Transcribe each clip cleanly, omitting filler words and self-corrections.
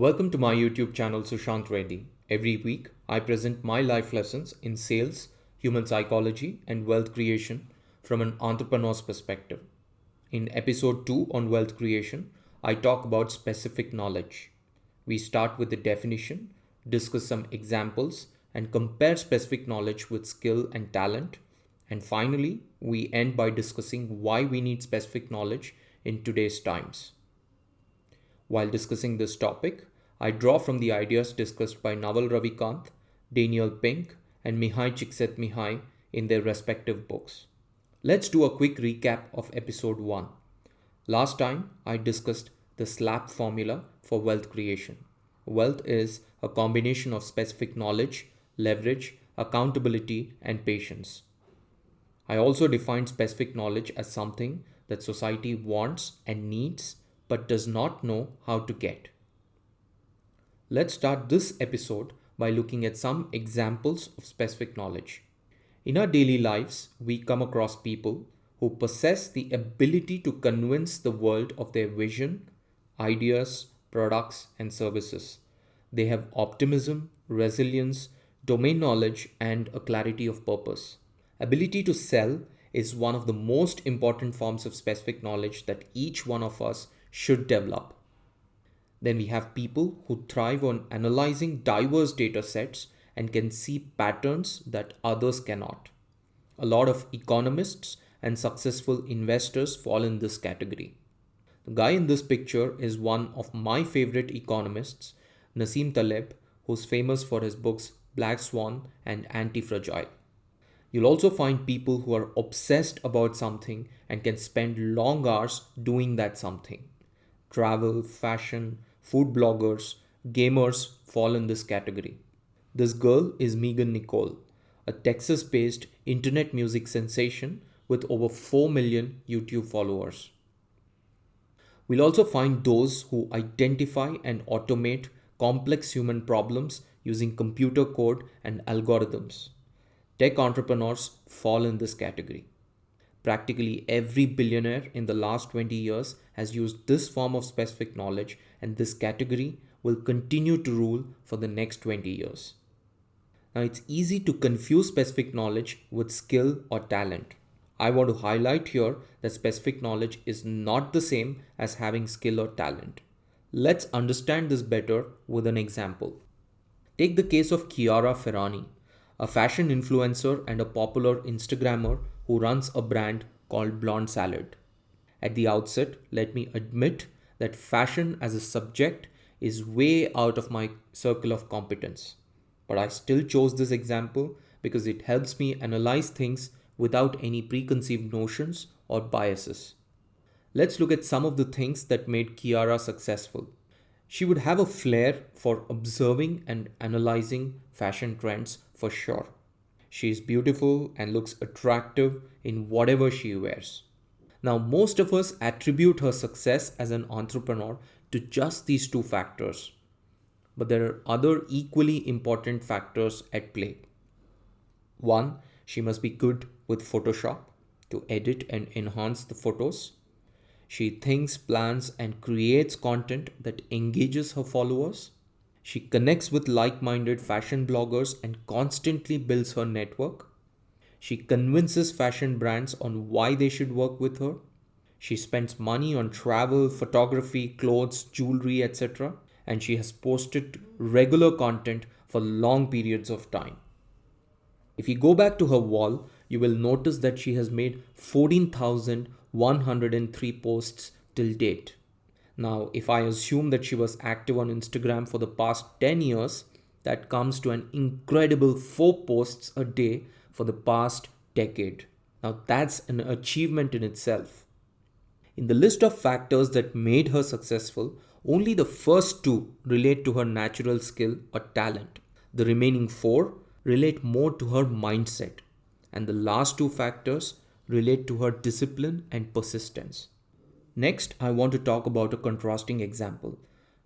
Welcome to my YouTube channel Sushant Reddy. Every week, I present my life lessons in sales, human psychology, and wealth creation from an entrepreneur's perspective. In episode 2 on wealth creation, I talk about specific knowledge. We start with the definition, discuss some examples, and compare specific knowledge with skill and talent. And finally, we end by discussing why we need specific knowledge in today's times. While discussing this topic, I draw from the ideas discussed by Naval Ravikant, Daniel Pink, and Mihai Csikszentmihalyi in their respective books. Let's do a quick recap of episode 1. Last time, I discussed the SLAP formula for wealth creation. Wealth is a combination of specific knowledge, leverage, accountability, and patience. I also defined specific knowledge as something that society wants and needs but does not know how to get. Let's start this episode by looking at some examples of specific knowledge. In our daily lives, we come across people who possess the ability to convince the world of their vision, ideas, products, and services. They have optimism, resilience, domain knowledge, and a clarity of purpose. Ability to sell is one of the most important forms of specific knowledge that each one of us should develop. Then we have people who thrive on analyzing diverse data sets and can see patterns that others cannot. A lot of economists and successful investors fall in this category. The guy in this picture is one of my favorite economists, Nassim Taleb, who's famous for his books Black Swan and Anti-Fragile. You'll also find people who are obsessed about something and can spend long hours doing that something. Travel, fashion, food bloggers, gamers fall in this category. This girl is Megan Nicole, a Texas-based internet music sensation with over 4 million YouTube followers. We'll also find those who identify and automate complex human problems using computer code and algorithms. Tech entrepreneurs fall in this category. Practically every billionaire in the last 20 years has used this form of specific knowledge, and this category will continue to rule for the next 20 years. Now, it's easy to confuse specific knowledge with skill or talent. I want to highlight here that specific knowledge is not the same as having skill or talent. Let's understand this better with an example. Take the case of Chiara Ferrani, a fashion influencer and a popular Instagrammer who runs a brand called Blonde Salad. At the outset, let me admit that fashion as a subject is way out of my circle of competence. But I still chose this example because it helps me analyze things without any preconceived notions or biases. Let's look at some of the things that made Chiara successful. She would have a flair for observing and analyzing fashion trends for sure. She is beautiful and looks attractive in whatever she wears. Now, most of us attribute her success as an entrepreneur to just these two factors. But there are other equally important factors at play. One, she must be good with Photoshop to edit and enhance the photos. She thinks, plans, and creates content that engages her followers. She connects with like-minded fashion bloggers and constantly builds her network. She convinces fashion brands on why they should work with her. She spends money on travel, photography, clothes, jewelry, etc. And she has posted regular content for long periods of time. If you go back to her wall, you will notice that she has made 14,103 posts till date. Now, if I assume that she was active on Instagram for the past 10 years, that comes to an incredible 4 posts a day for the past decade. Now, that's an achievement in itself. In the list of factors that made her successful, only the first 2 relate to her natural skill or talent. The remaining 4 relate more to her mindset. And the last 2 factors relate to her discipline and persistence. Next, I want to talk about a contrasting example.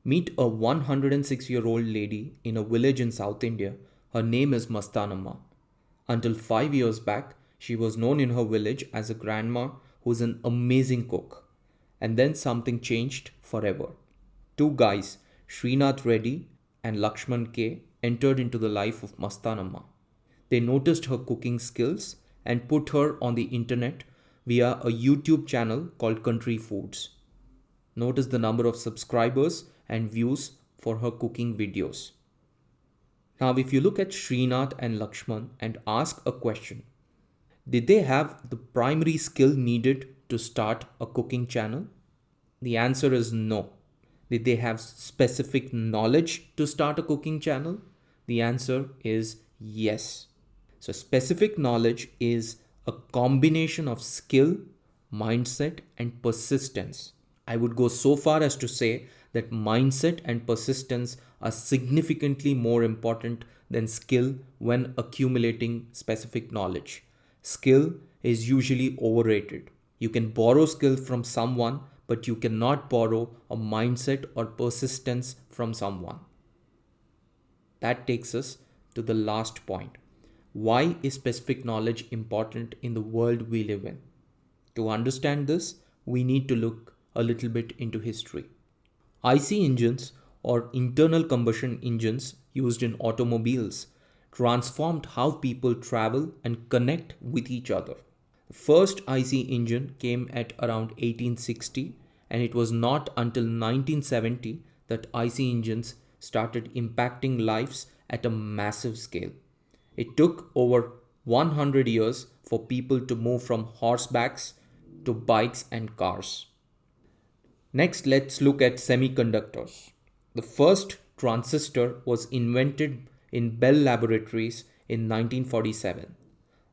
Meet a 106-year-old lady in a village in South India. Her name is Mastanamma. Until 5 years back, she was known in her village as a grandma who's an amazing cook. And then something changed forever. 2 guys, Srinath Reddy and Lakshman K entered into the life of Mastanamma. They noticed her cooking skills and put her on the internet via a YouTube channel called Country Foods. Notice the number of subscribers and views for her cooking videos. Now, if you look at Srinath and Lakshman and ask a question, did they have the primary skill needed to start a cooking channel? The answer is no. Did they have specific knowledge to start a cooking channel? The answer is yes. So, specific knowledge is a combination of skill, mindset, and persistence. I would go so far as to say that mindset and persistence are significantly more important than skill when accumulating specific knowledge. Skill is usually overrated. You can borrow skill from someone, but you cannot borrow a mindset or persistence from someone. That takes us to the last point. Why is specific knowledge important in the world we live in? To understand this, we need to look a little bit into history. IC engines or internal combustion engines used in automobiles transformed how people travel and connect with each other. The first IC engine came at around 1860, and it was not until 1970 that IC engines started impacting lives at a massive scale. It took over 100 years for people to move from horsebacks to bikes and cars. Next, let's look at semiconductors. The first transistor was invented in Bell Laboratories in 1947.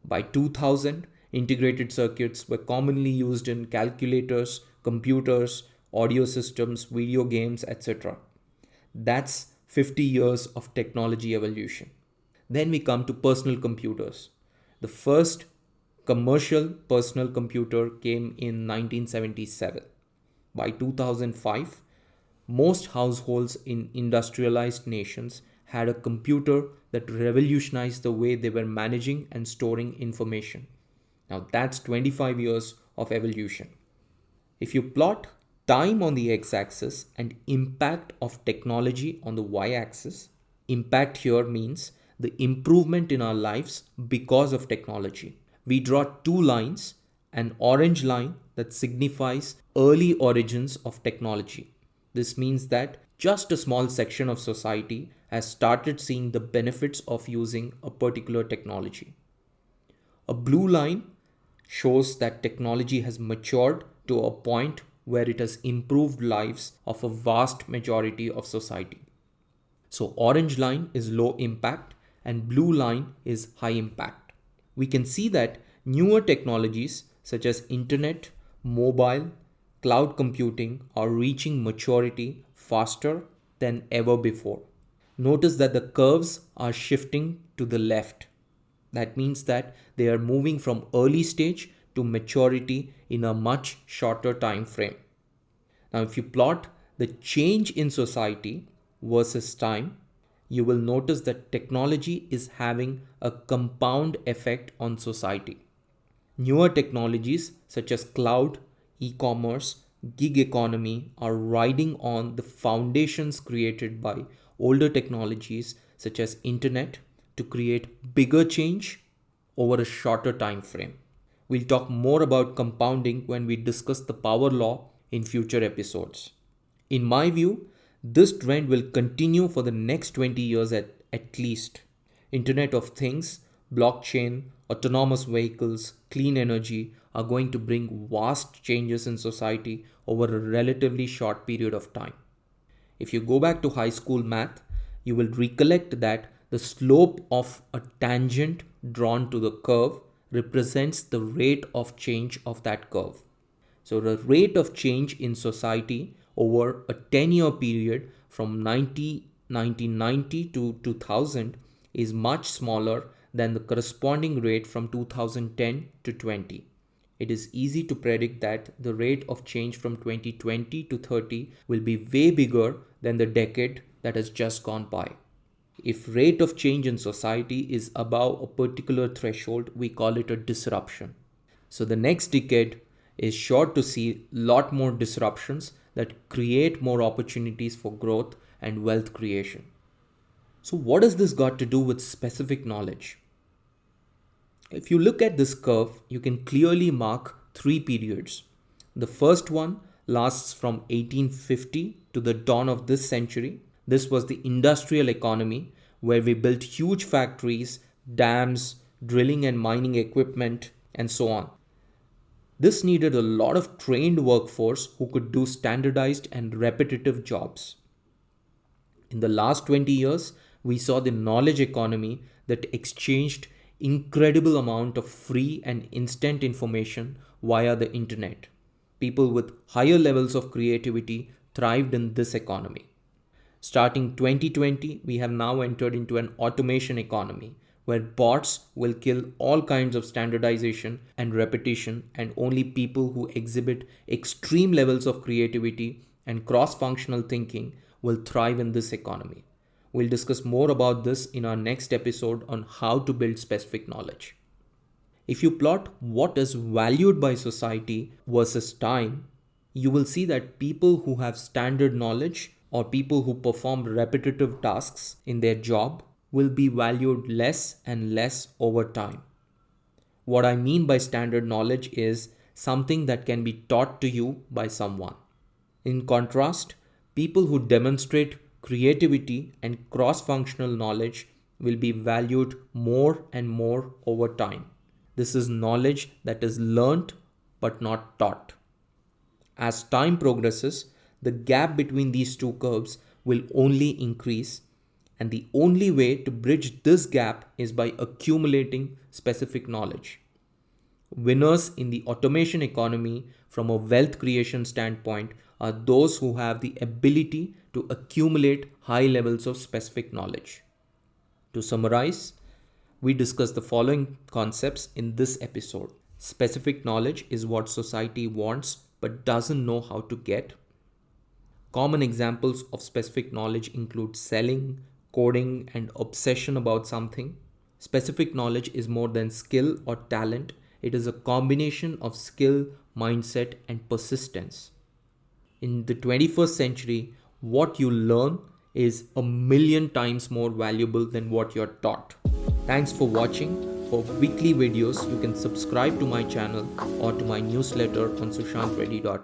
By 2000, integrated circuits were commonly used in calculators, computers, audio systems, video games, etc. That's 50 years of technology evolution. Then we come to personal computers. The first commercial personal computer came in 1977. By 2005, most households in industrialized nations had a computer that revolutionized the way they were managing and storing information. Now that's 25 years of evolution. If you plot time on the x-axis and impact of technology on the y-axis, impact here means the improvement in our lives because of technology. We draw two lines, an orange line that signifies early origins of technology. This means that just a small section of society has started seeing the benefits of using a particular technology. A blue line shows that technology has matured to a point where it has improved lives of a vast majority of society. So orange line is low impact and blue line is high impact. We can see that newer technologies such as internet, mobile, cloud computing are reaching maturity faster than ever before. Notice that the curves are shifting to the left. That means that they are moving from early stage to maturity in a much shorter time frame. Now, if you plot the change in society versus time, you will notice that technology is having a compound effect on society. Newer technologies such as cloud, e-commerce, gig economy are riding on the foundations created by older technologies such as internet to create bigger change over a shorter time frame. We'll talk more about compounding when we discuss the power law in future episodes. In my view, this trend will continue for the next 20 years at least. Internet of Things, blockchain, autonomous vehicles, clean energy are going to bring vast changes in society over a relatively short period of time. If you go back to high school math, you will recollect that the slope of a tangent drawn to the curve represents the rate of change of that curve. So the rate of change in society over a 10-year period from 1990 to 2000 is much smaller than the corresponding rate from 2010 to 20. It is easy to predict that the rate of change from 2020 to 30 will be way bigger than the decade that has just gone by. If rate of change in society is above a particular threshold, we call it a disruption. So the next decade is sure to see a lot more disruptions that create more opportunities for growth and wealth creation. So, what has this got to do with specific knowledge? If you look at this curve, you can clearly mark three periods. The first one lasts from 1850 to the dawn of this century. This was the industrial economy where we built huge factories, dams, drilling and mining equipment, and so on. This needed a lot of trained workforce who could do standardized and repetitive jobs. In the last 20 years, we saw the knowledge economy that exchanged incredible amount of free and instant information via the internet. People with higher levels of creativity thrived in this economy. Starting 2020, we have now entered into an automation economy where bots will kill all kinds of standardization and repetition, and only people who exhibit extreme levels of creativity and cross-functional thinking will thrive in this economy. We'll discuss more about this in our next episode on how to build specific knowledge. If you plot what is valued by society versus time, you will see that people who have standard knowledge or people who perform repetitive tasks in their job will be valued less and less over time. What I mean by standard knowledge is something that can be taught to you by someone. In contrast, people who demonstrate creativity and cross-functional knowledge will be valued more and more over time. This is knowledge that is learnt but not taught. As time progresses, the gap between these two curves will only increase, and the only way to bridge this gap is by accumulating specific knowledge. Winners in the automation economy from a wealth creation standpoint are those who have the ability to accumulate high levels of specific knowledge. To summarize, we discussed the following concepts in this episode. Specific knowledge is what society wants but doesn't know how to get. Common examples of specific knowledge include selling, coding, and obsession about something. Specific knowledge is more than skill or talent. It is a combination of skill, mindset, and persistence. In the 21st century, what you learn is 1,000,000 times more valuable than what you're taught. Thanks for watching. For weekly videos, you can subscribe to my channel or to my newsletter on sushantreddy.com.